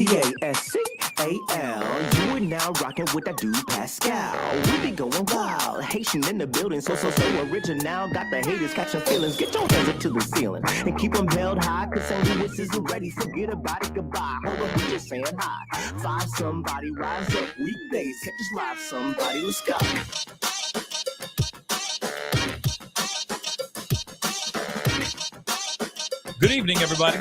Pascal. You are now rocking with that dude Pascal. We be going wild, Haitian in the building, so original. Got the haters catching feelings. Get your hands up to the ceiling and keep them held high. Cause St. Louis is ready. Forget about it, goodbye. Hold up, we just saying hi. Five somebody, rise up weekdays. Hit this live somebody, let's go. Good evening, everybody.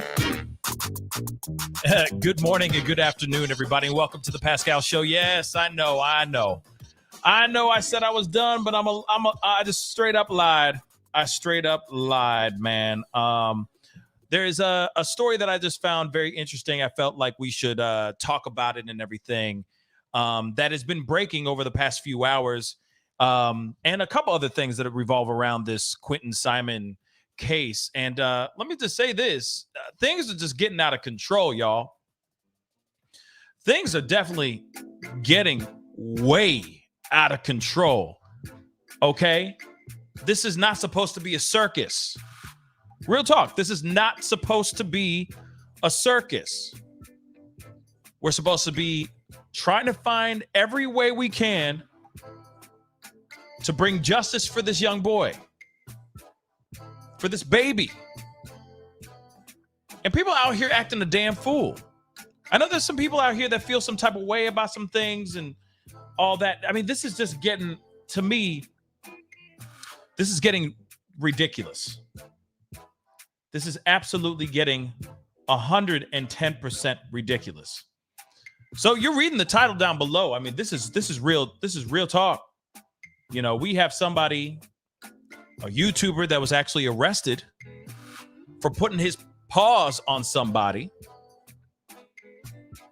Good morning and good afternoon, everybody, and welcome to the Pascal Show. Yes, I know. I said I was done, but I just straight up lied. I straight up lied, man. There's a story that I just found very interesting. I felt like we should talk about it and everything that has been breaking over the past few hours, and a couple other things that revolve around this Quinton Simon case. And let me just say this, things are just getting out of control, y'all. Things are definitely getting way out of control. Okay, this is not supposed to be a circus. Real talk, this is not supposed to be a circus. We're supposed to be trying to find every way we can to bring justice for this young boy, for this baby. And people out here acting a damn fool. I know there's some people out here that feel some type of way about some things and all that. I mean, this is just getting, to me, this is getting ridiculous. This is absolutely getting 110% ridiculous. So you're reading the title down below. I mean, this is real talk. You know, we have somebody, a YouTuber that was actually arrested for putting his paws on somebody.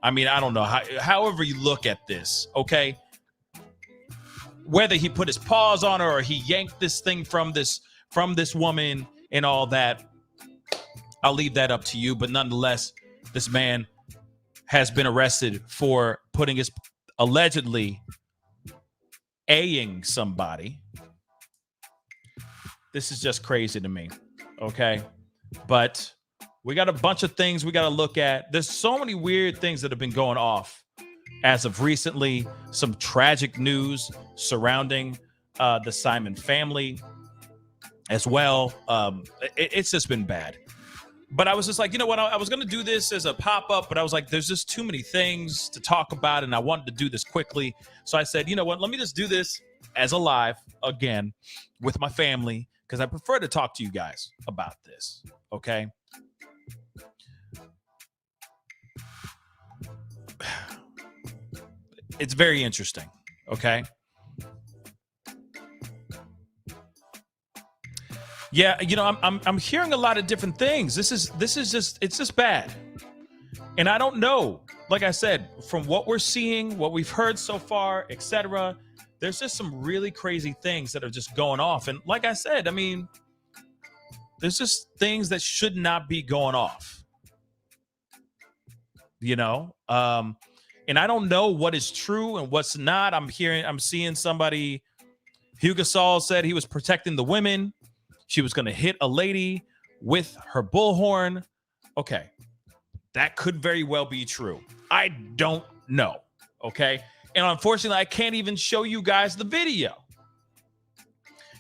I mean, I don't know, however you look at this, okay? Whether he put his paws on her or he yanked this thing from this woman and all that, I'll leave that up to you. But nonetheless, this man has been arrested for putting his, allegedly A-ing somebody. This is just crazy to me, okay? But we got a bunch of things we got to look at. There's so many weird things that have been going off as of recently. Some tragic news surrounding the Simon family as well. It's just been bad. But I was just like, you know what? I was going to do this as a pop-up, but I was like, there's just too many things to talk about, and I wanted to do this quickly. So I said, you know what? Let me just do this as a live again with my family, because I prefer to talk to you guys about this, okay? It's very interesting, okay? Yeah, you know, I'm hearing a lot of different things. This is just, it's just bad. And I don't know, like I said, from what we're seeing, what we've heard so far, etc., there's just some really crazy things that are just going off. And like I said, I mean, there's just things that should not be going off, you know? And I don't know what is true and what's not. I'm seeing somebody, Hugo Saul said he was protecting the women. She was going to hit a lady with her bullhorn. Okay, that could very well be true. I don't know, okay? And unfortunately, I can't even show you guys the video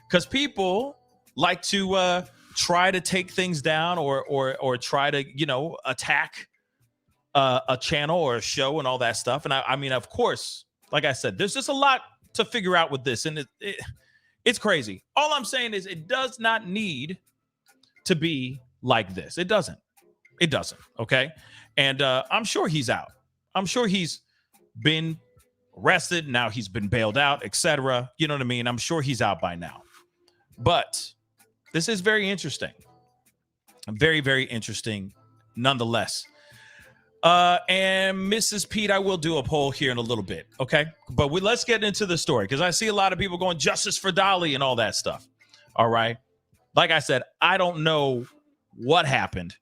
because people like to try to take things down or try to, you know, attack a channel or a show and all that stuff. And I mean, of course, like I said, there's just a lot to figure out with this, and it's crazy. All I'm saying is it does not need to be like this. It doesn't. Okay. And I'm sure he's out. I'm sure he's been arrested. Now he's been bailed out, etc. You know what I mean? I'm sure he's out by now. But this is very interesting. Very, very interesting nonetheless. And Mrs. Pete, I will do a poll here in a little bit, okay? But let's get into the story, because I see a lot of people going justice for Dolly and all that stuff, all right? Like I said, I don't know what happened,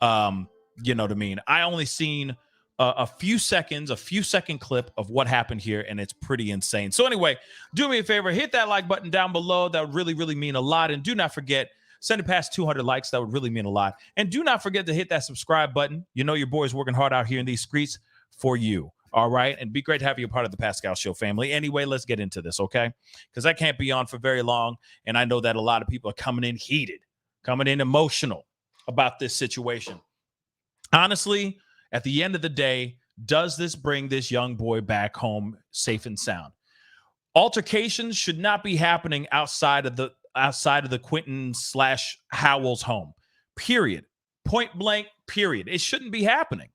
you know what I mean? I only seen a few second clip of what happened here, and it's pretty insane. So anyway, do me a favor, hit that like button down below. That would really, really mean a lot. And do not forget Send it past 200 likes. That would really mean a lot. And do not forget to hit that subscribe button. You know your boy's working hard out here in these streets for you. All right. And be great to have you a part of the Pascal Show family. Anyway, let's get into this, okay? Because I can't be on for very long. And I know that a lot of people are coming in heated, coming in emotional about this situation. Honestly, at the end of the day, does this bring this young boy back home safe and sound? Altercations should not be happening outside of the Quinton / Howell's home. Period. Point blank, period. It shouldn't be happening.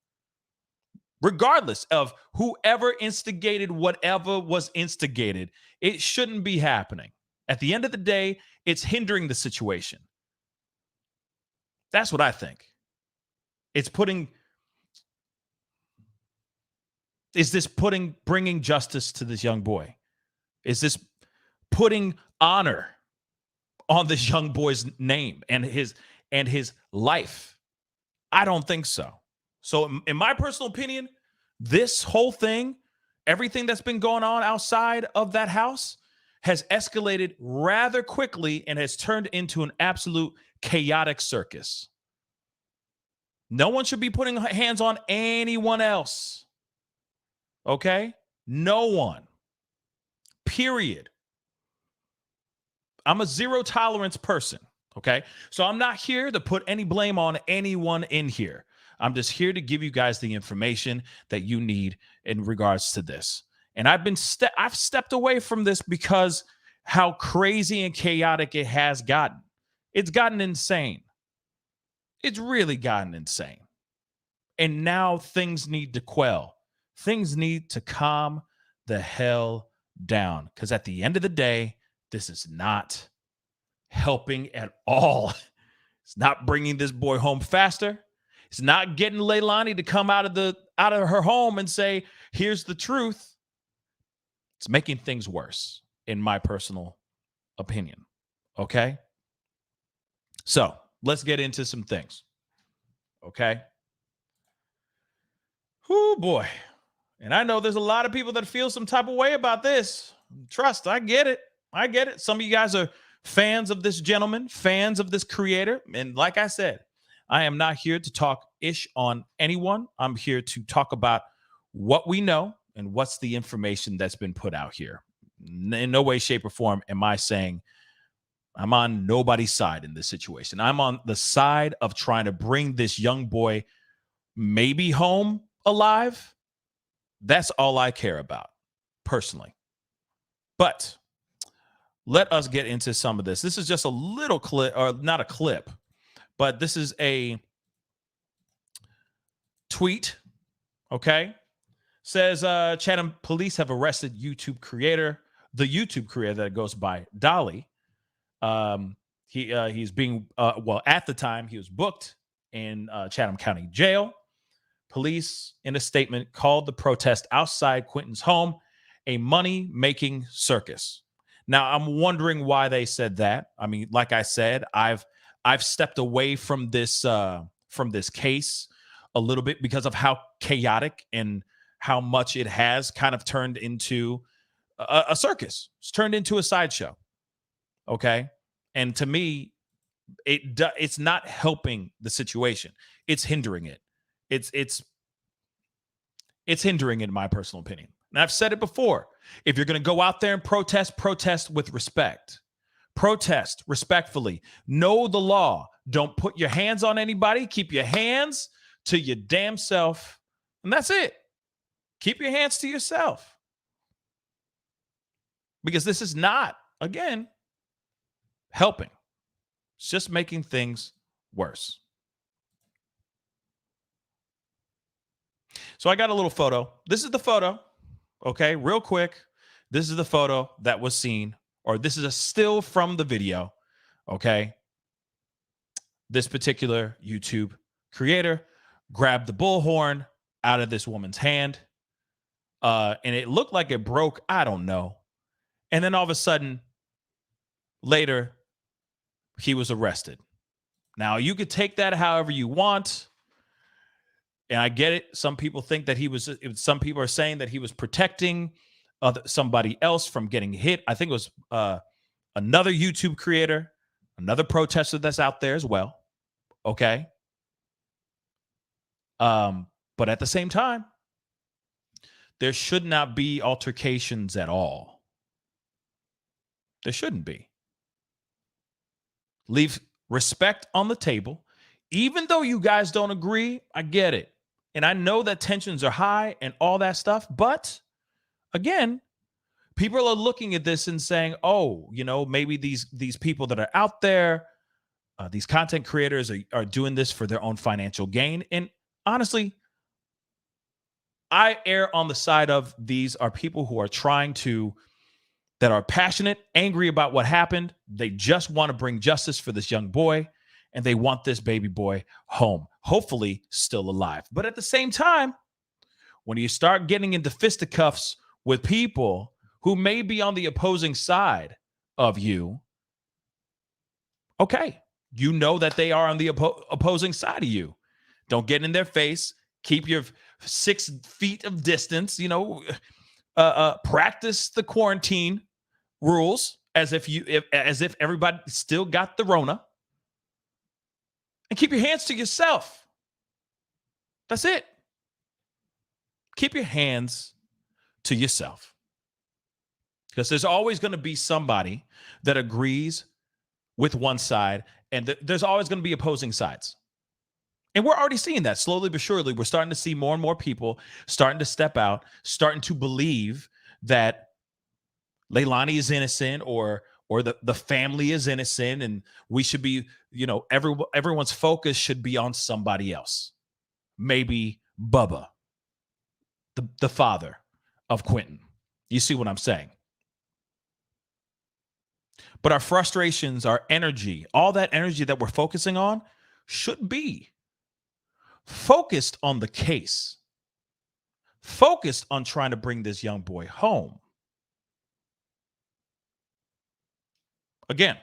Regardless of whoever instigated whatever was instigated, it shouldn't be happening. At the end of the day, it's hindering the situation. That's what I think. It's bringing justice to this young boy? Is this putting honor on this young boy's name and his life? I don't think so. So in my personal opinion, this whole thing, everything that's been going on outside of that house has escalated rather quickly and has turned into an absolute chaotic circus. No one should be putting hands on anyone else. Okay? No one. Period. I'm a zero tolerance person. Okay? So I'm not here to put any blame on anyone in here. I'm just here to give you guys the information that you need in regards to this. And I've stepped away from this because how crazy and chaotic it has gotten. It's gotten insane. It's really gotten insane. And now things need to quell. Things need to calm the hell down. Because at the end of the day, this is not helping at all. It's not bringing this boy home faster. It's not getting Leilani to come out of her home and say, here's the truth. It's making things worse, in my personal opinion. Okay? So let's get into some things. Okay? Oh boy. And I know there's a lot of people that feel some type of way about this. Trust, I get it. I get it. Some of you guys are fans of this gentleman, fans of this creator. And like I said, I am not here to talk ish on anyone. I'm here to talk about what we know and what's the information that's been put out here. In no way, shape, or form am I saying I'm on nobody's side in this situation. I'm on the side of trying to bring this young boy maybe home alive. That's all I care about, personally. But let us get into some of this. This is just a little clip, or not a clip, but this is a tweet, okay? Says, Chatham police have arrested the YouTube creator that goes by Dolly. He's being, at the time, he was booked in Chatham County Jail. Police, in a statement, called the protest outside Quinton's home a money-making circus. Now, I'm wondering why they said that. I mean, like I said, I've stepped away from this case a little bit because of how chaotic and how much it has kind of turned into a circus. It's turned into a sideshow. Okay, and to me, it's not helping the situation. It's hindering it. It's hindering it, in my personal opinion. And I've said it before. If you're going to go out there and protest with respect. Protest respectfully. Know the law. Don't put your hands on anybody. Keep your hands to your damn self. And that's it. Keep your hands to yourself. Because this is not, again, helping. It's just making things worse. So I got a little photo. This is the photo. Okay, real quick. This is the photo that was seen, or this is a still from the video. Okay. This particular YouTube creator grabbed the bullhorn out of this woman's hand. And it looked like it broke. I don't know. And then all of a sudden, later, he was arrested. Now, you could take that however you want. And I get it. Some people think that some people are saying that he was protecting somebody else from getting hit. I think it was another YouTube creator another protester that's out there as well. Okay. But at the same time, there should not be altercations at all. There shouldn't be. Leave respect on the table. Even though you guys don't agree, I get it. And I know that tensions are high and all that stuff. But again, people are looking at this and saying, oh, maybe these people that are out there, these content creators are doing this for their own financial gain. And honestly, I err on the side of these are people who are that are passionate, angry about what happened. They just want to bring justice for this young boy, and they want this baby boy home, hopefully still alive. But at the same time, when you start getting into fisticuffs with people who may be on the opposing side of you, okay, you know that they are on the opposing side of you. Don't get in their face. Keep your 6 feet of distance, practice the quarantine rules as if everybody still got the Rona, and keep your hands to yourself. That's it. Keep your hands to yourself, because there's always going to be somebody that agrees with one side, and there's always going to be opposing sides. And we're already seeing that slowly but surely. We're starting to see more and more people starting to step out, starting to believe that Leilani is innocent or the family is innocent, and we should be, everyone's focus should be on somebody else. Maybe Bubba, the father of Quinton. You see what I'm saying? But our frustrations, our energy, all that energy that we're focusing on should be focused on the case, focused on trying to bring this young boy home. Again,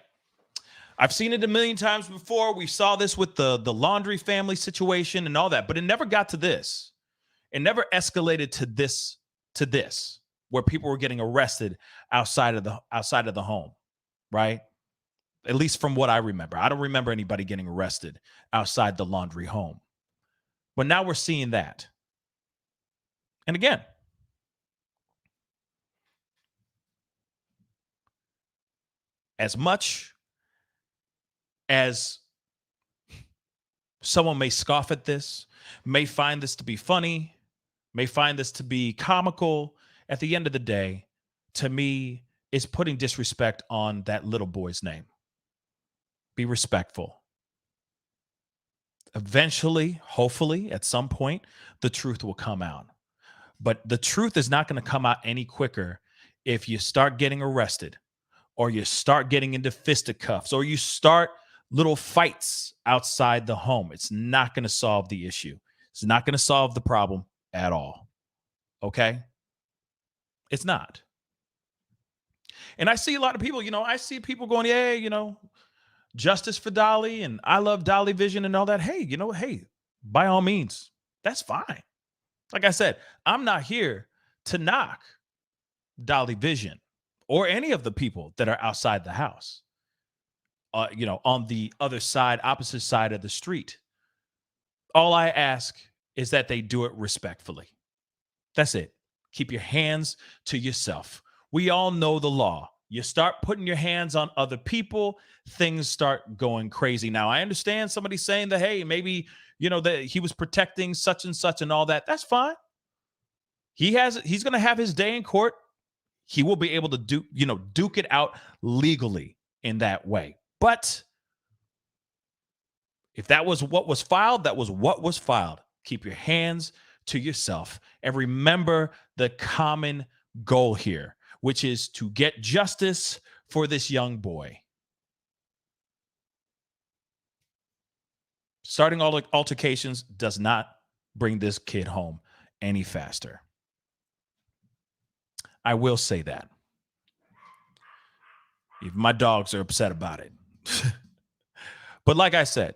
I've seen it a million times before. We saw this with the Laundrie family situation and all that, but it never got to this. It never escalated to this, where people were getting arrested outside of the home, right? At least from what I remember. I don't remember anybody getting arrested outside the Laundrie home. But now we're seeing that. And again, as much as someone may scoff at this, may find this to be funny, may find this to be comical, at the end of the day, to me, it's putting disrespect on that little boy's name. Be respectful. Eventually, hopefully, at some point, the truth will come out. But the truth is not going to come out any quicker if you start getting arrested, or you start getting into fisticuffs, or you start little fights outside the home. It's not going to solve the issue. It's not going to solve the problem at all. Okay? It's not. And I see a lot of people, I see people going, yeah, justice for Dolly, and I love Dolly Vision and all that. Hey, hey, by all means, that's fine. Like I said, I'm not here to knock Dolly Vision or any of the people that are outside the house, on the other side, opposite side of the street. All I ask is that they do it respectfully. That's it. Keep your hands to yourself. We all know the law. You start putting your hands on other people, things start going crazy. Now, I understand somebody saying that, hey, maybe, that he was protecting such and all that. That's fine. He's going to have his day in court. He will be able to duke it out legally in that way. But if that was what was filed, that was what was filed. Keep your hands to yourself and remember the common goal here, which is to get justice for this young boy. Starting all altercations does not bring this kid home any faster. I will say that. Even my dogs are upset about it. But like I said,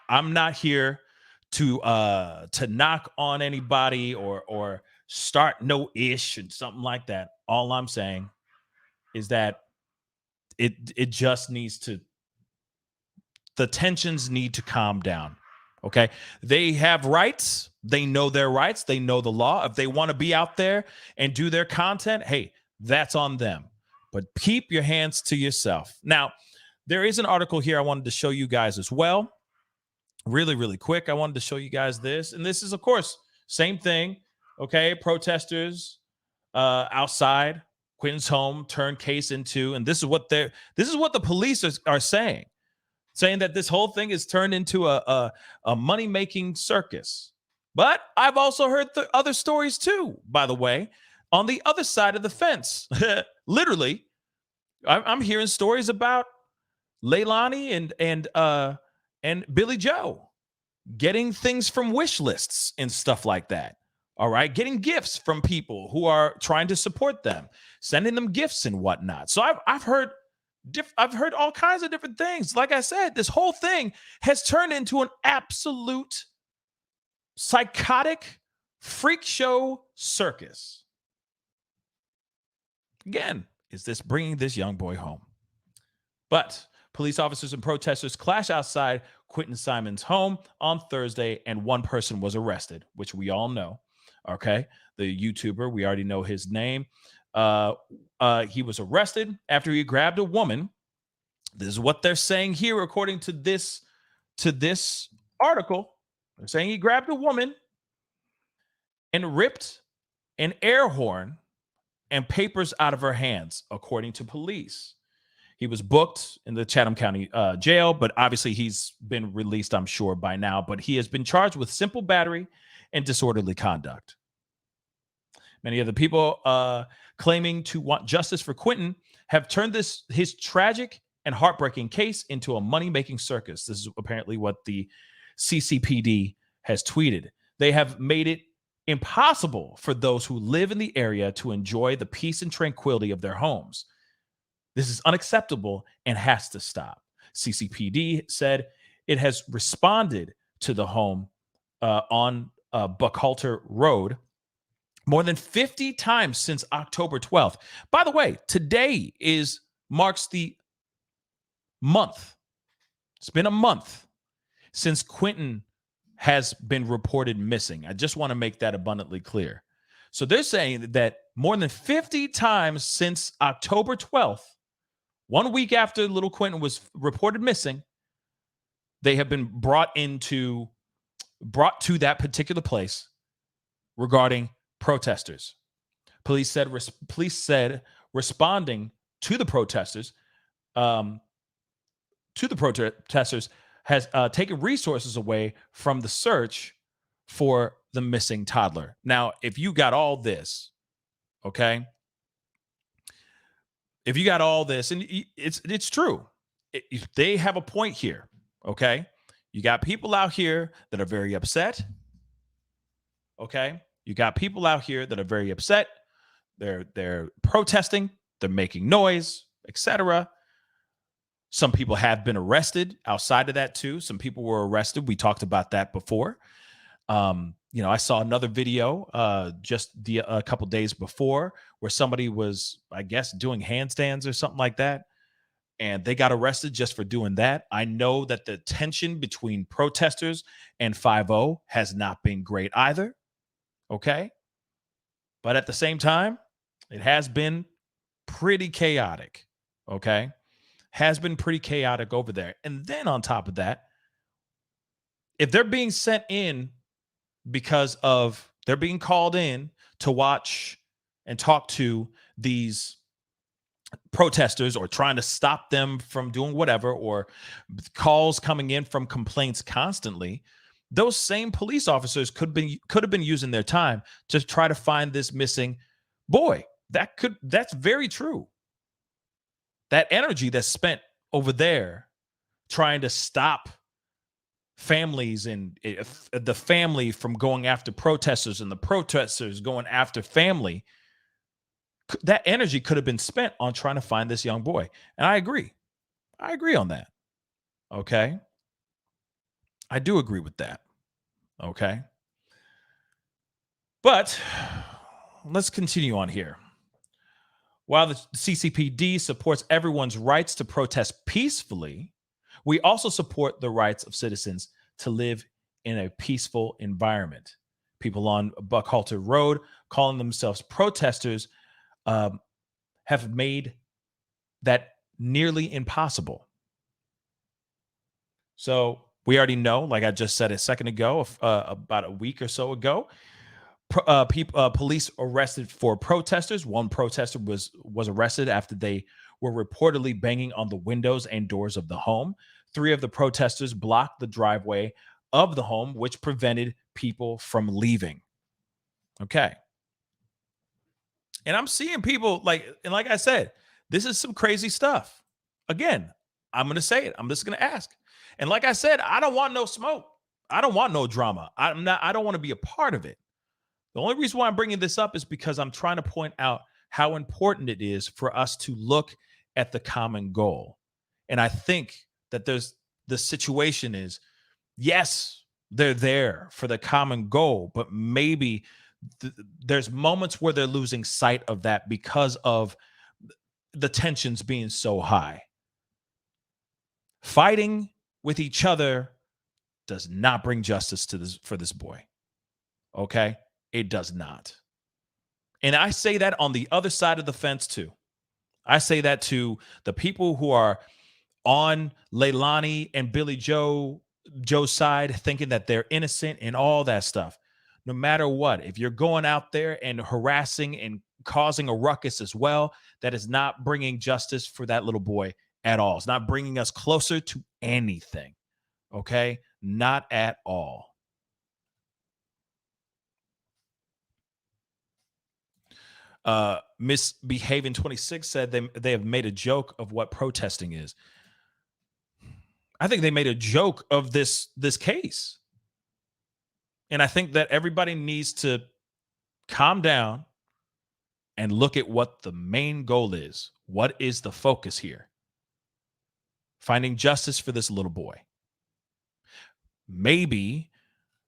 I'm not here to knock on anybody or start no ish and something like that. All I'm saying is that it just needs to the tensions need to calm down. Okay. They have rights. They know their rights. They know the law. If they want to be out there and do their content, hey, that's on them. But keep your hands to yourself. Now, there is an article here I wanted to show you guys as well. Really, really quick. I wanted to show you guys this. And this is, of course, same thing. Okay. Protesters outside Quinton's home turned case into, and this is what the police are saying that this whole thing is turned into a money-making circus. But I've also heard the other stories too, by the way, on the other side of the fence. Literally, I'm hearing stories about Leilani and Billy Joe getting things from wish lists and stuff like that. All right, getting gifts from people who are trying to support them, sending them gifts and whatnot. So I've heard all kinds of different things. Like I said, this whole thing has turned into an absolute psychotic freak show circus. Again, is this bringing this young boy home? But police officers and protesters clash outside Quinton Simon's home on Thursday, and one person was arrested, which we all know. Okay, the YouTuber, we already know his name. He was arrested after he grabbed a woman. This is what they're saying here, according to this article. They're saying he grabbed a woman and ripped an air horn and papers out of her hands, according to police. He was booked in the Chatham County jail, but obviously he's been released, I'm sure, by now. But he has been charged with simple battery and disorderly conduct. Many of the people claiming to want justice for Quinton have turned his tragic and heartbreaking case into a money-making circus. This is apparently what the CCPD has tweeted. They have made it impossible for those who live in the area to enjoy the peace and tranquility of their homes. This is unacceptable and has to stop. CCPD said it has responded to the home on Buckhalter Road more than 50 times since October 12th. By the way, today marks the month. It's been a month since Quinton has been reported missing. I just want to make that abundantly clear. So they're saying that more than 50 times since October 12th, 1 week after little Quinton was reported missing, they have been brought to that particular place regarding protesters. Police said responding to the protesters has taken resources away from the search for the missing toddler. Now, if you got all this, okay, if you got all this, and it's true, they have a point here, okay? You got people out here that are very upset, okay? You got people out here that are very upset. They're protesting, they're making noise, etc. Some people have been arrested outside of that too. Some people were arrested. We talked about that before. I saw another video just a couple days before where somebody was, I guess, doing handstands or something like that, and they got arrested just for doing that. I know that the tension between protesters and 5-0 has not been great either. Okay. But at the same time, it has been pretty chaotic. Okay. Has been pretty chaotic over there. And then on top of that, if they're being sent in because of they're being called in to watch and talk to these protesters or trying to stop them from doing whatever, or calls coming in from complaints constantly, those same police officers could have been using their time to try to find this missing boy. That's very true. That energy that's spent over there trying to stop families and the family from going after protesters and the protesters going after family, that energy could have been spent on trying to find this young boy. And I agree on that. Okay. I do agree with that. Okay. But let's continue on here. While the CCPD supports everyone's rights to protest peacefully, We also support the rights of citizens to live in a peaceful environment. People on Buckhalter Road calling themselves protesters um, have made that nearly impossible. So we already know, like I just said a second ago, about a week or so ago, police arrested 4 protesters. One protester was arrested after they were reportedly banging on the windows and doors of the home. 3 of the protesters blocked the driveway of the home, which prevented people from leaving. Okay. And I'm seeing people like I said, this is some crazy stuff. Again, I'm going to say it. I'm just going to ask. And like I said, I don't want no smoke. I don't want no drama. I don't want to be a part of it. The only reason why I'm bringing this up is because I'm trying to point out how important it is for us to look at the common goal. And I think that the situation is, yes, they're there for the common goal, but maybe there's moments where they're losing sight of that because of the tensions being so high. Fighting with each other does not bring justice for this boy. Okay? It does not. And I say that on the other side of the fence too. I say that to the people who are on Leilani and Billy Joe's side, thinking that they're innocent and all that stuff. No matter what, if you're going out there and harassing and causing a ruckus as well, that is not bringing justice for that little boy at all. It's not bringing us closer to anything. Okay? Not at all. Misbehaving 26 said they have made a joke of what protesting is. I think they made a joke of this case. And I think that everybody needs to calm down and look at what the main goal is. What is the focus here? Finding justice for this little boy. Maybe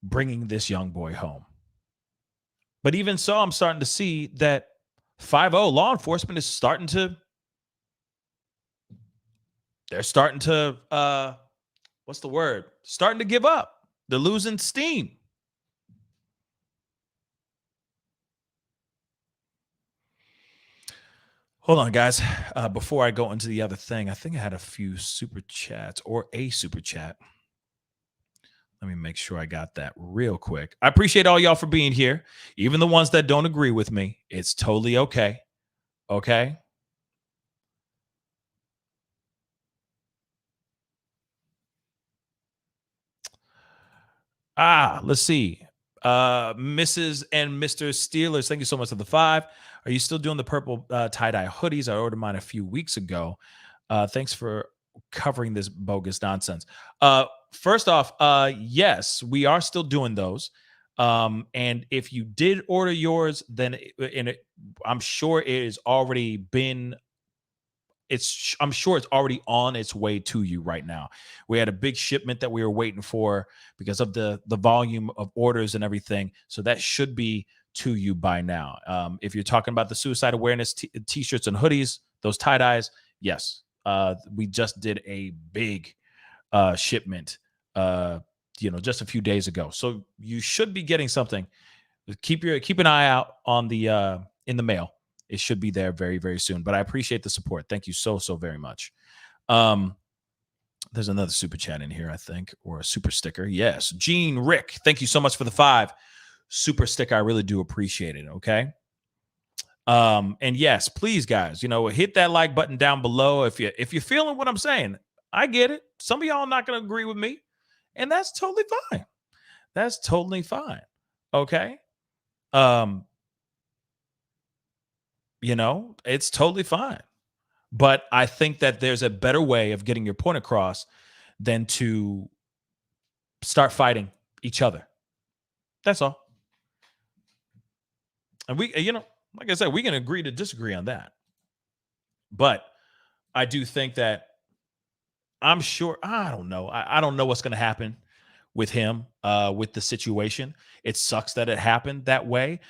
bringing this young boy home. But even so, I'm starting to see that 5-0 law enforcement is starting to what's the word? Starting to give up. They're losing steam. Hold on, guys. Before I go into the other thing, I think I had a few super chats or a super chat. Let me make sure I got that real quick. I appreciate all y'all for being here. Even the ones that don't agree with me. It's totally okay. Okay? Let's see. Mrs. and Mr. Steelers, thank you so much for the 5. Are you still doing the purple tie-dye hoodies? I ordered mine a few weeks ago. Thanks for covering this bogus nonsense. First off, yes, we are still doing those. And if you did order yours, then I'm sure it has already been I'm sure it's already on its way to you right now. We had a big shipment that we were waiting for because of the volume of orders and everything. So that should be to you by now. If you're talking about the suicide awareness t-shirts and hoodies, those tie-dyes, yes. We just did a big shipment just a few days ago. So you should be getting something. Keep an eye out on the in the mail. It should be there very, very soon. But I appreciate the support. Thank you so very much. There's another super chat in here, I think, or a super sticker. Yes. Gene Rick, thank you so much for the 5 super sticker. I really do appreciate it. Okay. And yes, please, guys, hit that like button down below if you're feeling what I'm saying. I get it. Some of y'all are not going to agree with me, and that's totally fine. That's totally fine. Okay. It's totally fine. But I think that there's a better way of getting your point across than to start fighting each other. That's all. And we, like I said, we can agree to disagree on that. But I do think that I don't know. I don't know what's going to happen with him, with the situation. It sucks that it happened that way.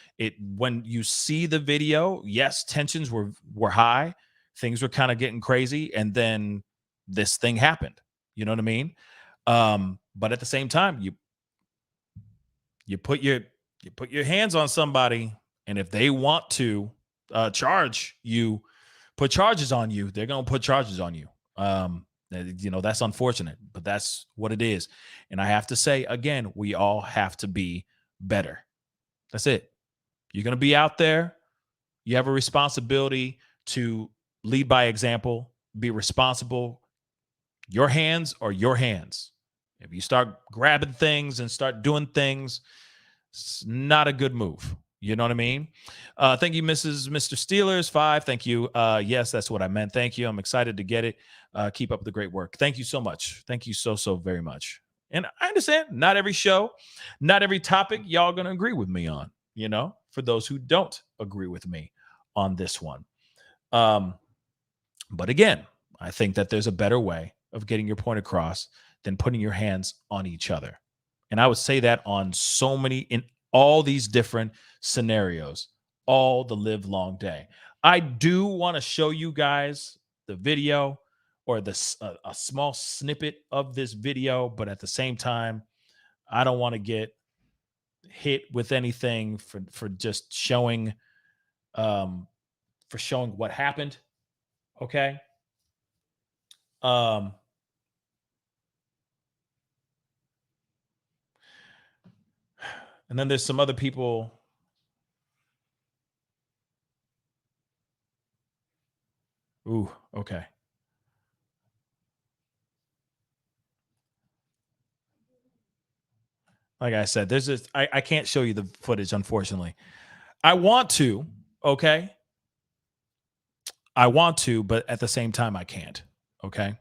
When you see the video, yes, tensions were high. Things were kind of getting crazy. And then this thing happened. You know what I mean? But at the same time, you put your hands on somebody, and if they want to charge you, put charges on you, they're gonna put charges on you. That's unfortunate, but that's what it is. And I have to say again, we all have to be better. That's it. You're gonna be out there. You have a responsibility to lead by example, be responsible. Your hands are your hands. If you start grabbing things and start doing things, it's not a good move. You know what I mean? Thank you, Mr. Steelers 5. Thank you. Yes, that's what I meant. Thank you. I'm excited to get it. Keep up the great work. Thank you so much. Thank you so very much. And I understand not every show, not every topic y'all gonna agree with me on. For those who don't agree with me on this one. But again, I think that there's a better way of getting your point across than putting your hands on each other. And I would say that in all these different scenarios, all the live long day. I do want to show you guys the video or a small snippet of this video, but at the same time, I don't want to get hit with anything for just showing what happened. Okay. And then there's some other people. Ooh, okay. Like I said, I can't show you the footage, unfortunately. I want to, okay? I want to, but at the same time, I can't. Okay.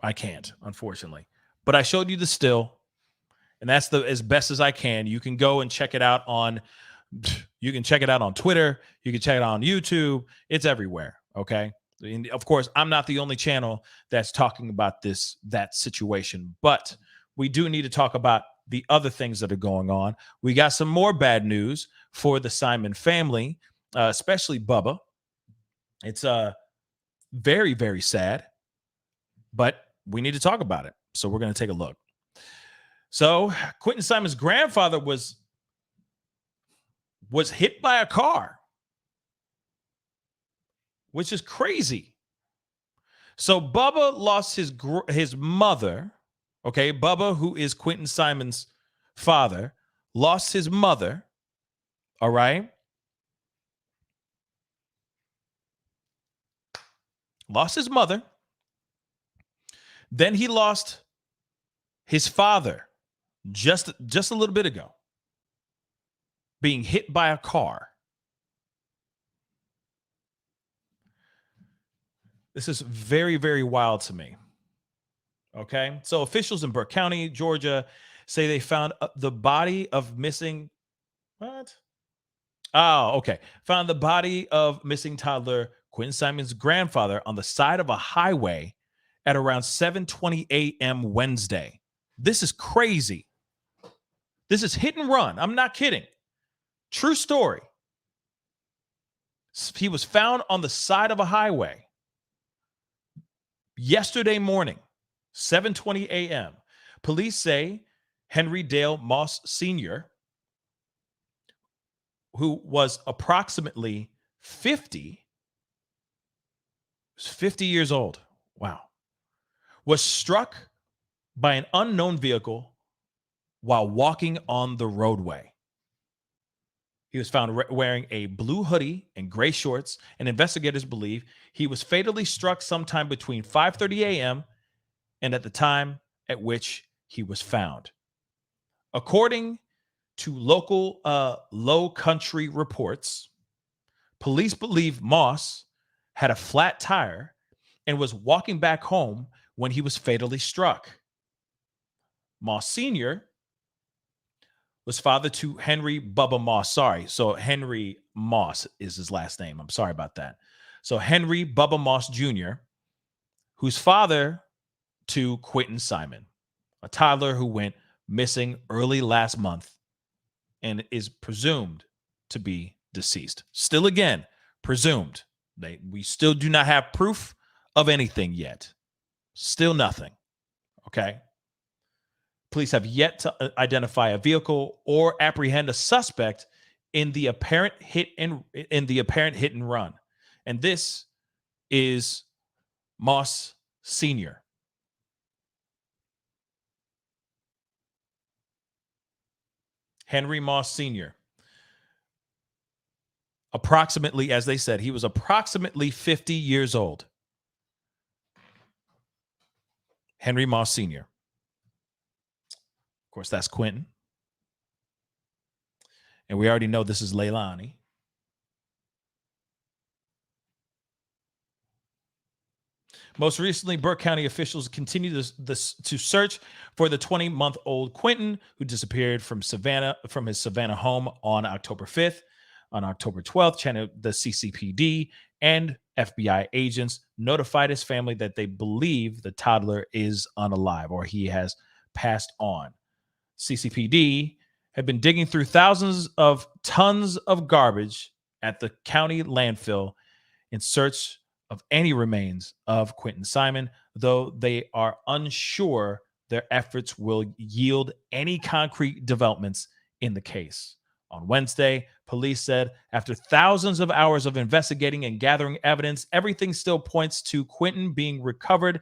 I can't, unfortunately. But I showed you the still, and that's as best as I can. You can go and check it out on Twitter. You can check it out on YouTube. It's everywhere. Okay. And of course, I'm not the only channel that's talking about that situation, but we do need to talk about the other things that are going on. We got some more bad news for the Simon family, especially Bubba. It's very, very sad, but we need to talk about it. So we're going to take a look. So Quinton Simon's grandfather was hit by a car, which is crazy. So Bubba lost his mother. Okay, Bubba, who is Quinton Simon's father, lost his mother. All right. Lost his mother. Then he lost his father just a little bit ago, being hit by a car. This is very, very wild to me. Okay. So officials in Burke County, Georgia, say they found the body of missing. What? Oh, okay. Found the body of missing toddler Quinton Simon's grandfather on the side of a highway at around 7:20 a.m. Wednesday. This is crazy. This is hit and run. I'm not kidding. True story. He was found on the side of a highway yesterday morning, 7:20 a.m. Police say Henry Dale Moss Sr., who was approximately 50 years old, wow, was struck by an unknown vehicle while walking on the roadway. He was found wearing a blue hoodie and gray shorts, and investigators believe he was fatally struck sometime between 5:30 a.m. and at the time at which he was found. According to local Low Country reports, police believe Moss had a flat tire and was walking back home when he was fatally struck. Moss Sr. was father to Henry Bubba Moss. Sorry. So Henry Moss is his last name. I'm sorry about that. So Henry Bubba Moss Jr., who's father to Quinton Simon, a toddler who went missing early last month and is presumed to be deceased. Still again, presumed. We still do not have proof of anything yet. Still nothing. Okay. Police have yet to identify a vehicle or apprehend a suspect in the apparent hit and run. And this is Moss Sr. Henry Moss Sr. Approximately, as they said, he was approximately 50 years old. Henry Moss Sr. Of course, that's Quinton. And we already know this is Leilani. Most recently, Burke County officials continue to search for the 20-month-old Quinton, who disappeared from his Savannah home on October 5th. On October 12th, the CCPD and FBI agents notified his family that they believe the toddler is unalive or he has passed on. CCPD had been digging through thousands of tons of garbage at the county landfill in search of any remains of Quinton Simon, though they are unsure their efforts will yield any concrete developments in the case. On Wednesday, police said after thousands of hours of investigating and gathering evidence, everything still points to Quinton being recovered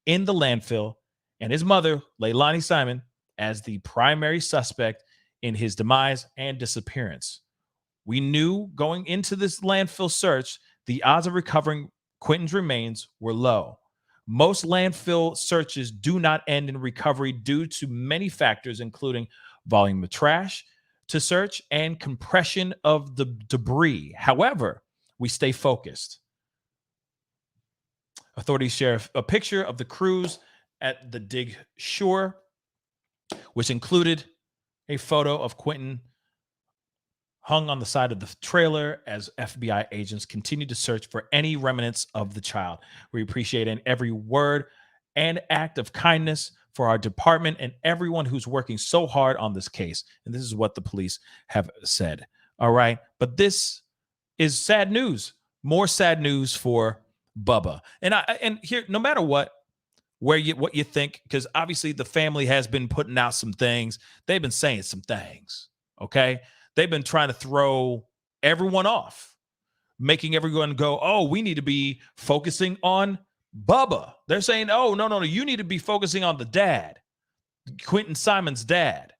in the landfill and his mother, Leilani Simon, as the primary suspect in his demise and disappearance. We knew going into this landfill search, the odds of recovering Quinton's remains were low. Most landfill searches do not end in recovery due to many factors, including volume of trash to search and compression of the debris. However, we stay focused. Authorities share a picture of the crews at the dig shore, which included a photo of Quinton hung on the side of the trailer as FBI agents continue to search for any remnants of the child. We appreciate every word and act of kindness for our department and everyone who's working so hard on this case. And this is what the police have said. All right. But this is sad news. More sad news for Bubba. And here, no matter what you think, because obviously the family has been putting out some things. They've been saying some things. Okay. They've been trying to throw everyone off, making everyone go, oh, we need to be focusing on Bubba. They're saying, oh, no, you need to be focusing on the dad, Quinton Simon's dad,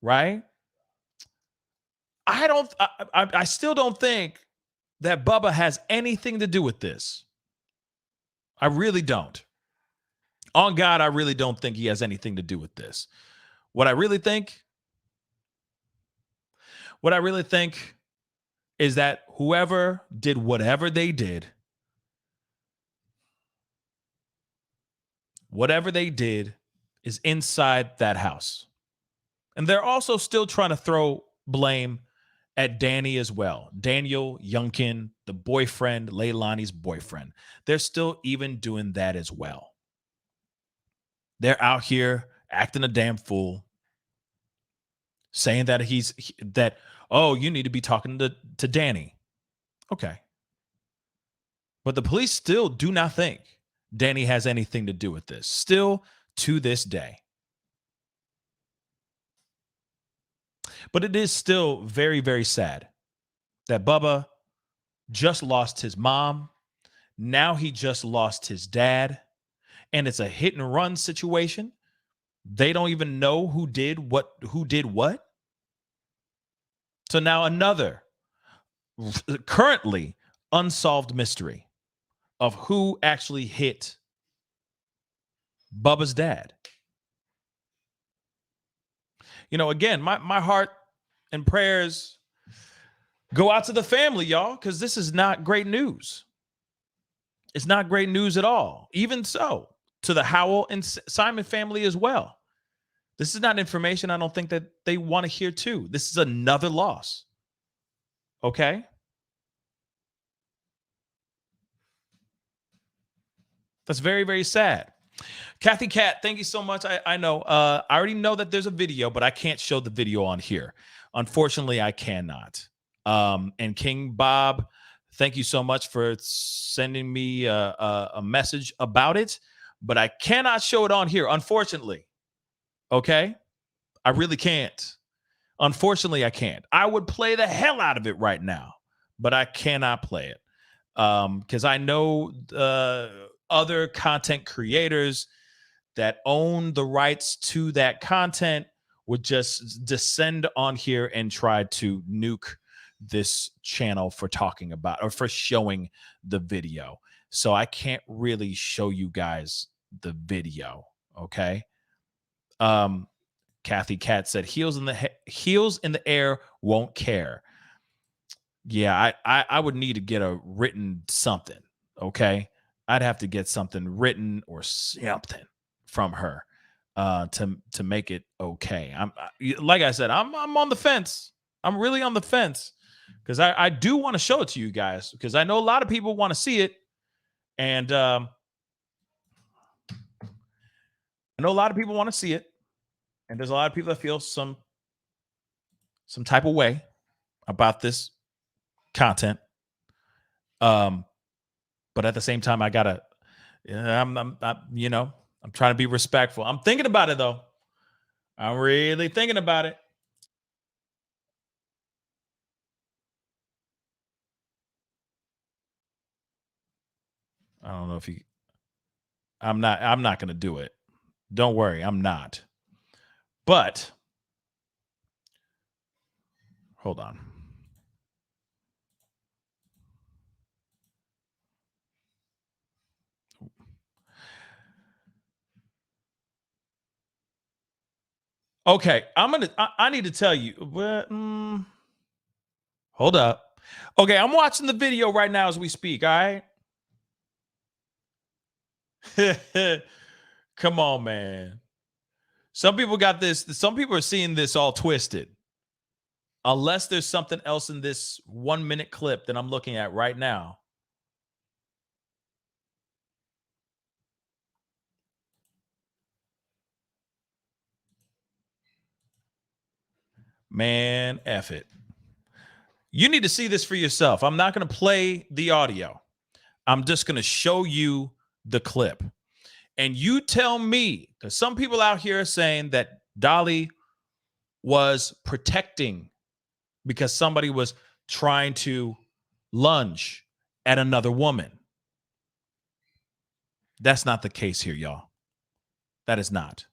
right? I still don't think that Bubba has anything to do with this. I really don't. On God, I really don't think he has anything to do with this. What I really think is that whoever did whatever they did is inside that house. And they're also still trying to throw blame at Danny as well. Daniel Youngkin, the boyfriend, Leilani's boyfriend. They're still even doing that as well. They're out here acting a damn fool, saying that you need to be talking to Danny. Okay. But the police still do not think Danny has anything to do with this, still to this day. But it is still very, very sad that Bubba just lost his mom. Now he just lost his dad. And it's a hit and run situation. They don't even know who did what. So now another currently unsolved mystery of who actually hit Bubba's dad. You know, again, my heart and prayers go out to the family, y'all, because this is not great news. It's not great news at all. Even so, to the Howell and Simon family as well. This is not information I don't think that they want to hear too. This is another loss. Okay? That's very, very sad. Kathy Cat, thank you so much. I know. I already know that there's a video, but I can't show the video on here. Unfortunately, I cannot. And King Bob, Thank you so much for sending me a message about it, but I cannot show it on here, unfortunately. Okay? I really can't. Unfortunately, I can't. I would play the hell out of it right now, but I cannot play it because I know other content creators that own the rights to that content would just descend on here and try to nuke this channel for talking about or for showing the video. So I can't really show you guys the video. Okay. Kathy Cat said heels in the air won't care. Yeah, I would need to get a written something. Okay. I'd have to get something written or something from her to make it okay. Like I said, I'm on the fence. I'm really on the fence because I do want to show it to you guys because I know a lot of people want to see it, and I know a lot of people want to see it, and there's a lot of people that feel some type of way about this content. But at the same time, I gotta. I'm trying to be respectful. I'm thinking about it though. I'm really thinking about it. I don't know if you. I'm not. I'm not gonna do it. Don't worry. I'm not. But hold on. Okay, I need to tell you. Hold up. Okay, I'm watching the video right now as we speak. All right. Come on, man. Some people got this. Some people are seeing this all twisted. Unless there's something else in this 1 minute clip that I'm looking at right now. Man, F it. You need to see this for yourself. I'm not going to play the audio. I'm just going to show you the clip. And you tell me, because some people out here are saying that Dolly was protecting because somebody was trying to lunge at another woman. That's not the case here, y'all. That is not.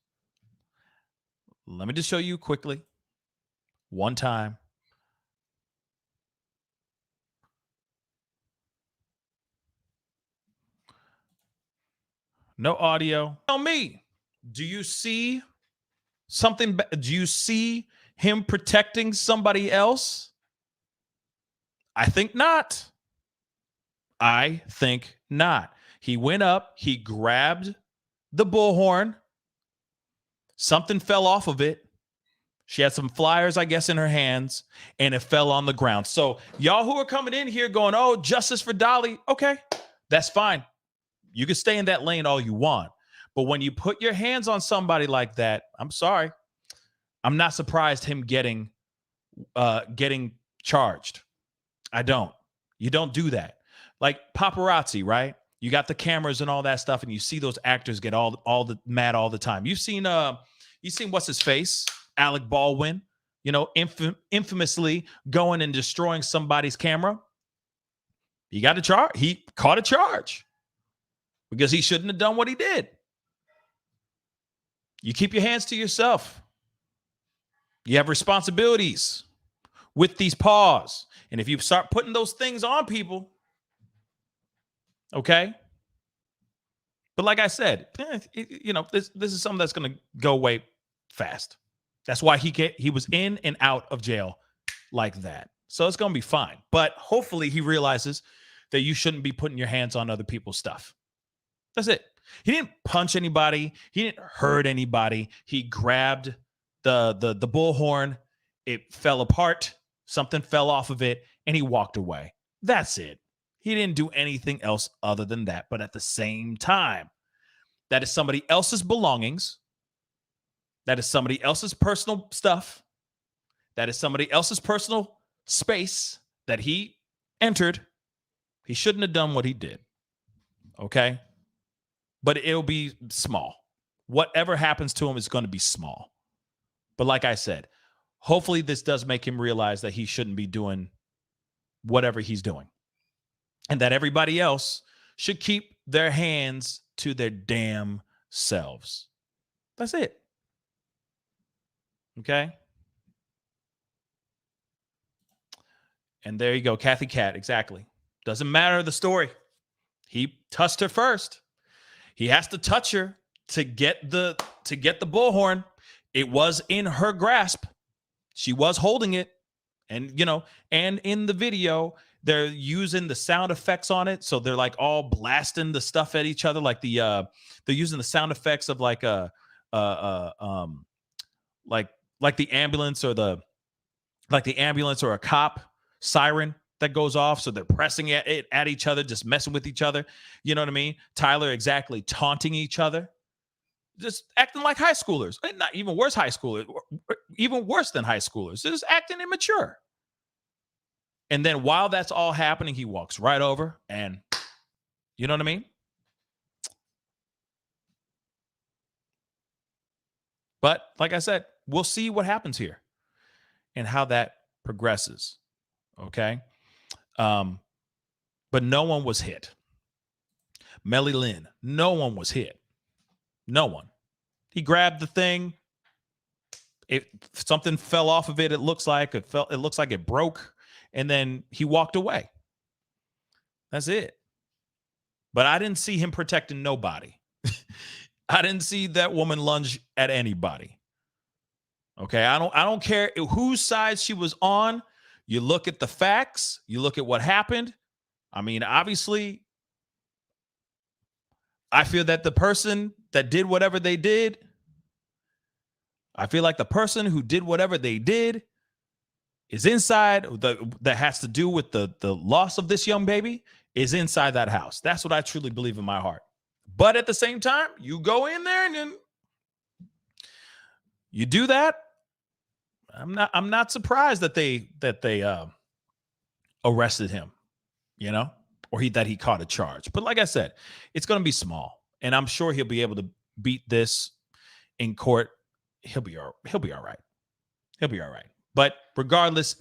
Let me just show you quickly. One time. No audio. Tell me, do you see something? Do you see him protecting somebody else? I think not. I think not. He went up, he grabbed the bullhorn. Something fell off of it. She had some flyers, I guess, in her hands, and it fell on the ground. So, y'all who are coming in here going, oh, justice for Dolly. Okay, that's fine. You can stay in that lane all you want. But when you put your hands on somebody like that, I'm sorry. I'm not surprised him getting charged. I don't. You don't do that. Like paparazzi, right? You got the cameras and all that stuff, and you see those actors get all the mad all the time. You've seen what's his face? Alec Baldwin, infamously going and destroying somebody's camera. He got a charge. He caught a charge because he shouldn't have done what he did. You keep your hands to yourself. You have responsibilities with these paws. And if you start putting those things on people, okay? But like I said, this is something that's going to go away fast. That's why he was in and out of jail like that. So it's going to be fine. But hopefully he realizes that you shouldn't be putting your hands on other people's stuff. That's it. He didn't punch anybody. He didn't hurt anybody. He grabbed the bullhorn. It fell apart. Something fell off of it, and he walked away. That's it. He didn't do anything else other than that. But at the same time, that is somebody else's belongings. That is somebody else's personal stuff. That is somebody else's personal space that he entered. He shouldn't have done what he did. Okay? But it'll be small. Whatever happens to him is going to be small. But like I said, hopefully this does make him realize that he shouldn't be doing whatever he's doing. And that everybody else should keep their hands to their damn selves. That's it. Okay? And there you go. Kathy Cat, exactly. Doesn't matter the story. He touched her first. He has to touch her to get the bullhorn. It was in her grasp. She was holding it. And, and in the video, they're using the sound effects on it. So they're like all blasting the stuff at each other. Like they're using the sound effects of like the ambulance or a cop siren that goes off. So they're pressing it at each other, just messing with each other. You know what I mean? Tyler exactly taunting each other, just acting like high schoolers. Not even worse, even worse than high schoolers. They're just acting immature. And then while that's all happening, he walks right over and, you know what I mean? But like I said, we'll see what happens here and how that progresses. Okay. But no one was hit. Melly Lynn, no one was hit. No one. He grabbed the thing. Something fell off of it. It looks like it broke. And then he walked away. That's it. But I didn't see him protecting nobody. I didn't see that woman lunge at anybody. Okay. I don't care whose side she was on. You look at the facts, you look at what happened. I mean, obviously, I feel that the person that did whatever they did, I feel like the person who did whatever they did is inside, that has to do with the loss of this young baby, is inside that house. That's what I truly believe in my heart. But at the same time, you go in there and then you do that. I'm not surprised that they arrested him, or that he caught a charge. But like I said, it's going to be small, and I'm sure he'll be able to beat this in court. He'll be all right. He'll be all right. But regardless,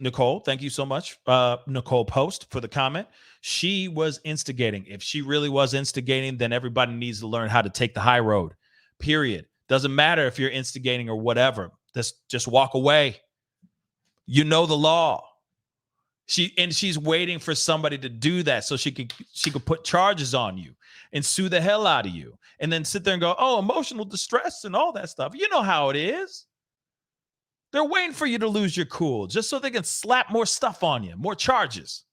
Nicole, thank you so much, Nicole Post, for the comment. She was instigating. If she really was instigating, then everybody needs to learn how to take the high road. Period. Doesn't matter if you're instigating or whatever. Just walk away. You know the law. She's waiting for somebody to do that so she could put charges on you and sue the hell out of you, and then sit there and go, oh, emotional distress and all that stuff. You know how it is. They're waiting for you to lose your cool just so they can slap more stuff on you, more charges.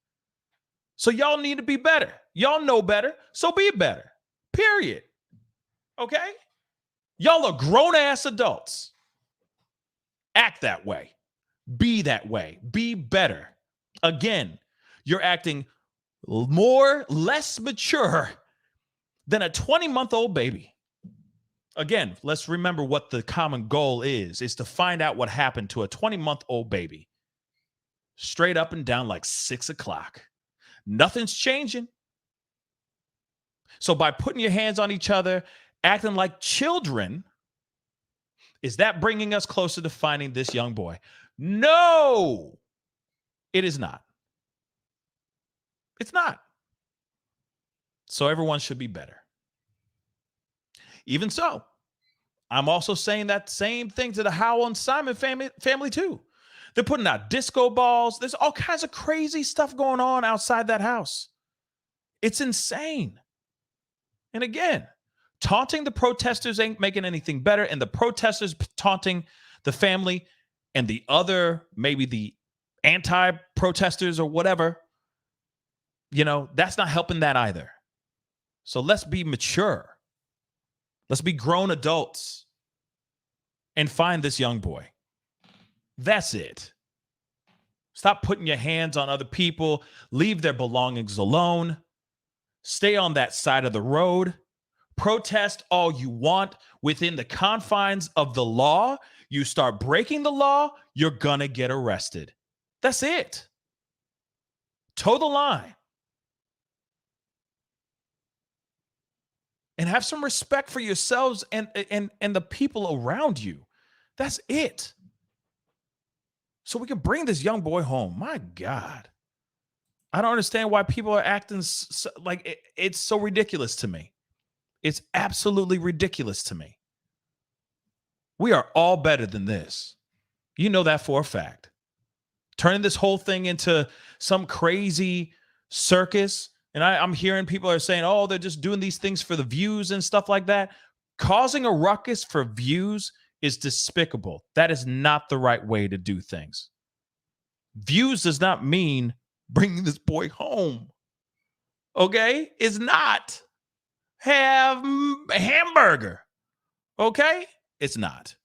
So y'all need to be better. Y'all know better, so be better. Period. Okay? Y'all are grown-ass adults. Act that way. Be that way. Be better. Again, you're acting less mature than a 20-month-old baby. Again, let's remember what the common goal is to find out what happened to a 20-month-old baby. Straight up and down like 6 o'clock. Nothing's changing. So by putting your hands on each other, acting like children, is that bringing us closer to finding this young boy? No, it is not. It's not. So everyone should be better. Even so, I'm also saying that same thing to the Howell and Simon family too. They're putting out disco balls. There's all kinds of crazy stuff going on outside that house. It's insane. And again, taunting the protesters ain't making anything better. And the protesters taunting the family and the other, maybe the anti-protesters or whatever, that's not helping that either. So let's be mature. Let's be grown adults and find this young boy. That's it. Stop putting your hands on other people. Leave their belongings alone. Stay on that side of the road. Protest all you want within the confines of the law. You start breaking the law, you're going to get arrested. That's it. Toe the line. And have some respect for yourselves and the people around you. That's it. So we can bring this young boy home. My God. I don't understand why people are acting like it's so ridiculous to me. It's absolutely ridiculous to me. We are all better than this. You know that for a fact. Turning this whole thing into some crazy circus. And I'm hearing people are saying, oh, they're just doing these things for the views and stuff like that. Causing a ruckus for views is despicable. That is not the right way to do things. Views does not mean bringing this boy home. Okay? It's not. Have a hamburger. Okay? It's not.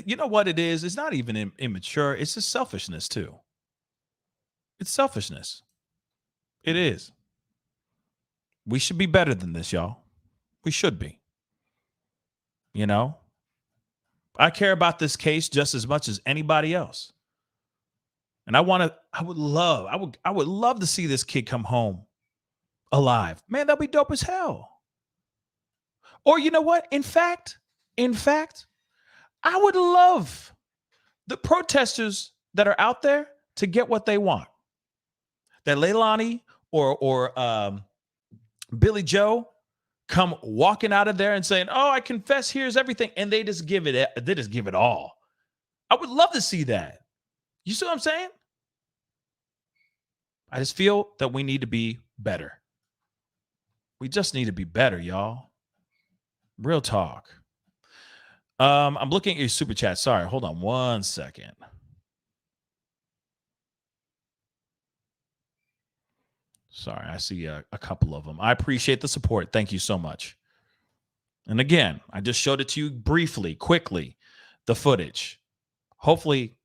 You know what it is? It's not even immature. It's just selfishness too. It's selfishness. It is. We should be better than this, y'all. We should be. You know? I care about this case just as much as anybody else. And I would love to see this kid come home alive. Man, that'd be dope as hell. Or you know what? In fact, I would love the protesters that are out there to get what they want. That Leilani or Billy Joe come walking out of there and saying, "Oh, I confess, here's everything," and they just give it all. I would love to see that. You see what I'm saying? I just feel that we need to be better. We just need to be better, y'all. Real talk. I'm looking at your super chat. Sorry, hold on one second. Sorry, I see a couple of them. I appreciate the support. Thank you so much. And again, I just showed it to you briefly, quickly, the footage. Hopefully,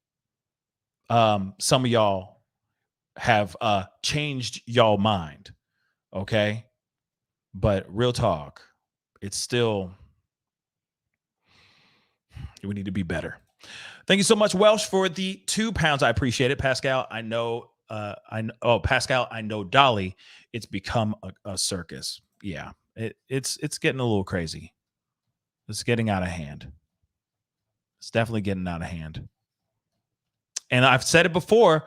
some of y'all have changed y'all mind. Okay? But real talk, it's still, we need to be better. Thank you so much, Welsh, for the 2 pounds. I appreciate it. Pascal, I know Pascal, I know Dolly. It's become a circus. Yeah, it's getting a little crazy. It's getting out of hand. It's definitely getting out of hand. And I've said it before.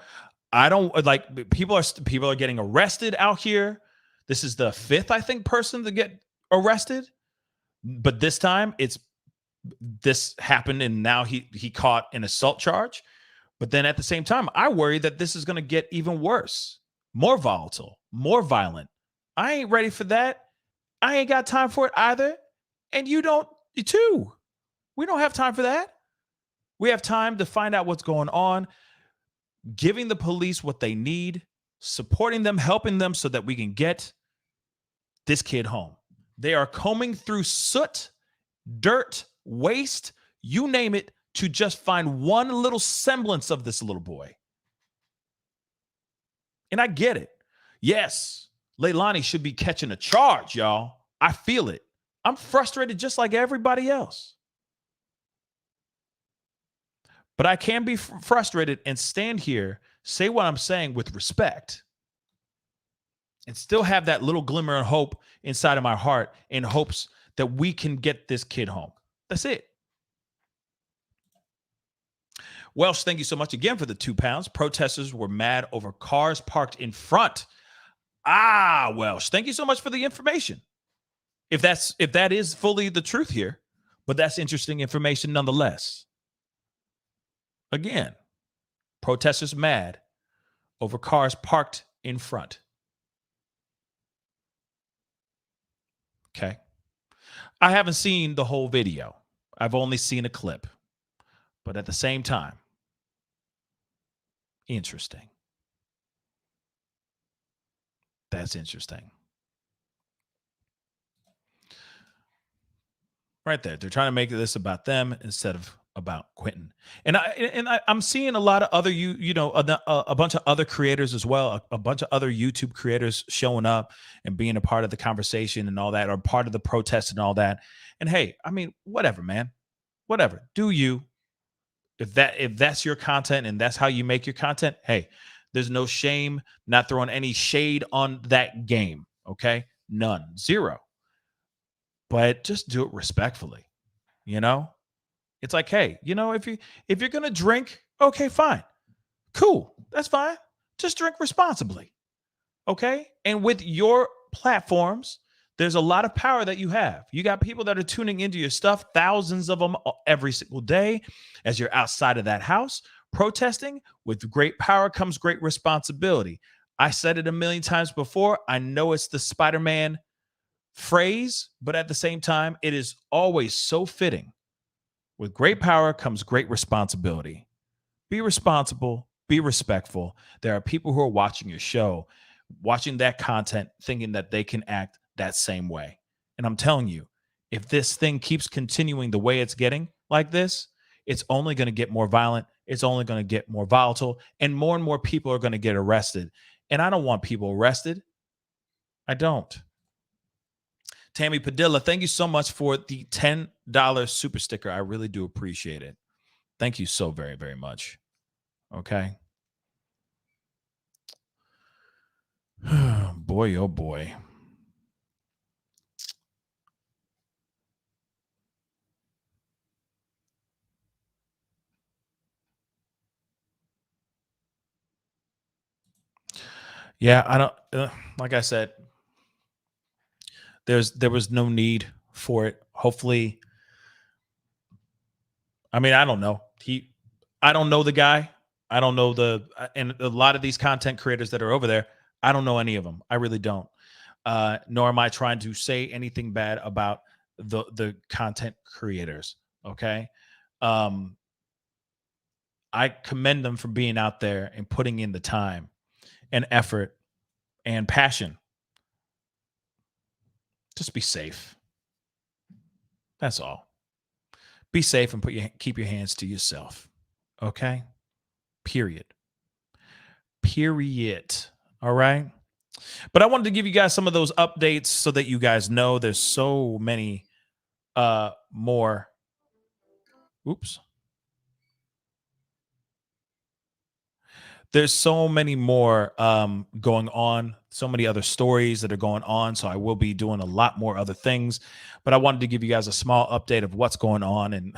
I don't like people are getting arrested out here. This is the 5th, I think, person to get arrested. But this time this happened and now he caught an assault charge. But then at the same time, I worry that this is going to get even worse, more volatile, more violent. I ain't ready for that. I ain't got time for it either. And you too. We don't have time for that. We have time to find out what's going on, giving the police what they need, supporting them, helping them so that we can get this kid home. They are combing through soot, dirt, waste, you name it, to just find one little semblance of this little boy. And I get it. Yes, Leilani should be catching a charge, y'all. I feel it. I'm frustrated just like everybody else. But I can be frustrated and stand here, say what I'm saying with respect, and still have that little glimmer of hope inside of my heart in hopes that we can get this kid home. That's it. Welsh, thank you so much again for the 2 pounds. Protesters were mad over cars parked in front. Welsh, thank you so much for the information. If that is fully the truth here, but that's interesting information nonetheless. Again, protesters mad over cars parked in front. Okay. I haven't seen the whole video. I've only seen a clip. But at the same time, interesting. That's interesting. Right there. They're trying to make this about them instead of about Quinton. And I'm seeing a lot of other a bunch of other creators as well, a bunch of other YouTube creators showing up and being a part of the conversation and all that, or part of the protest and all that. And hey, I mean, whatever, man. Whatever. Do you. If that's your content and that's how you make your content, hey, there's no shame, not throwing any shade on that game. Okay. None. Zero. But just do it respectfully. You know? It's like, hey, if you're gonna drink, okay, fine. Cool. That's fine. Just drink responsibly. Okay. And with your platforms, there's a lot of power that you have. You got people that are tuning into your stuff, thousands of them every single day as you're outside of that house protesting. With great power comes great responsibility. I said it a million times before. I know it's the Spider-Man phrase, but at the same time, it is always so fitting. With great power comes great responsibility. Be responsible, be respectful. There are people who are watching your show, watching that content, thinking that they can act that same way. And I'm telling you, if this thing keeps continuing the way it's getting like this, it's only going to get more violent. It's only going to get more volatile, and more people are going to get arrested. And I don't want people arrested. I don't. Tammy Padilla, thank you so much for the $10 super sticker. I really do appreciate it. Thank you so very, very much. Okay. Boy, oh boy. Yeah, I don't, like I said, there was no need for it. Hopefully, I mean, I don't know. I don't know the guy. I don't know and a lot of these content creators that are over there, I don't know any of them. I really don't. Nor am I trying to say anything bad about the content creators. Okay. I commend them for being out there and putting in the time and effort and passion. Just be safe. That's all. Be safe and keep your hands to yourself. Okay? Period. All right? But I wanted to give you guys some of those updates so that you guys know there's so many more. Oops. There's so many more going on, so many other stories that are going on. So I will be doing a lot more other things, but I wanted to give you guys a small update of what's going on. And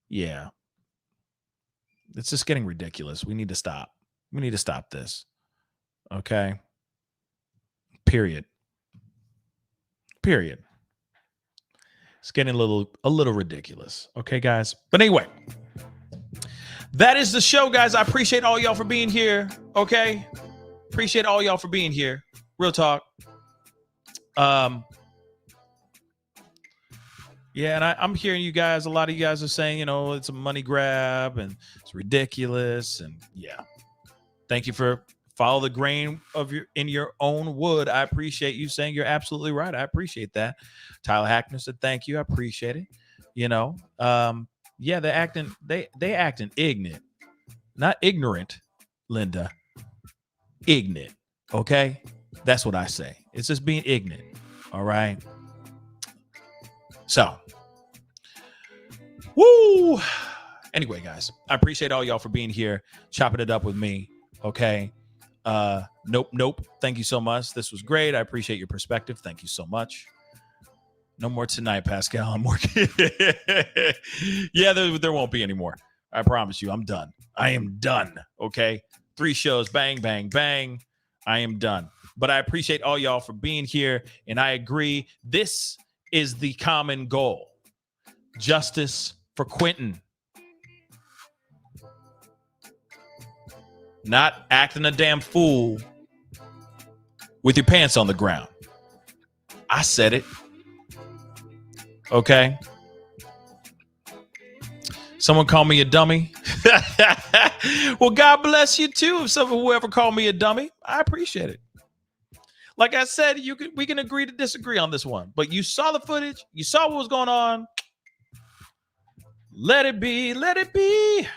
yeah, it's just getting ridiculous. We need to stop. We need to stop this. Okay. Period. It's getting a little ridiculous. Okay, guys. But anyway, that is the show, guys. I appreciate all y'all for being here. Okay. Appreciate all y'all for being here. Real talk. Yeah, and I'm hearing you guys, a lot of you guys are saying, it's a money grab and it's ridiculous. And yeah. Thank you for follow the grain of in your own wood. I appreciate you saying you're absolutely right. I appreciate that. Tyler Hackner said thank you. I appreciate it. Yeah, they're acting ignorant. Not ignorant, Linda. Ignorant. Okay? That's what I say. It's just being ignorant. All right. So, woo. Anyway, guys, I appreciate all y'all for being here, chopping it up with me. Okay. Nope. Thank you so much. This was great. I appreciate your perspective. Thank you so much. No more tonight, Pascal. I'm working. Yeah, there won't be any more. I promise you, I'm done. I am done. Okay. 3 shows. Bang, bang, bang. I am done. But I appreciate all y'all for being here. And I agree. This is the common goal. Justice for Quinton. Not acting a damn fool with your pants on the ground. I said it. Okay. Someone call me a dummy. Well, God bless you too. If whoever called me a dummy, I appreciate it. Like I said, we can agree to disagree on this one. But you saw the footage. You saw what was going on. Let it be. Let it be.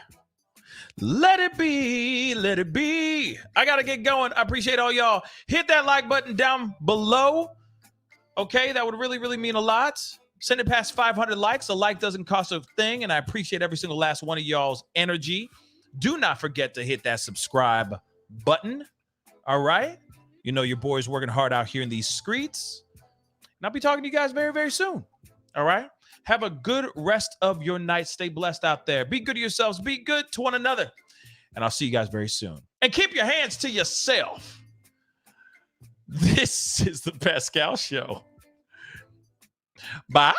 Let it be. Let it be. I got to get going. I appreciate all y'all. Hit that like button down below. Okay, that would really, really mean a lot. Send it past 500 likes. A like doesn't cost a thing, and I appreciate every single last one of y'all's energy. Do not forget to hit that subscribe button. All right? You know your boy's working hard out here in these streets. And I'll be talking to you guys very, very soon. All right? Have a good rest of your night. Stay blessed out there. Be good to yourselves. Be good to one another. And I'll see you guys very soon. And keep your hands to yourself. This is the Pascal Show. Bye.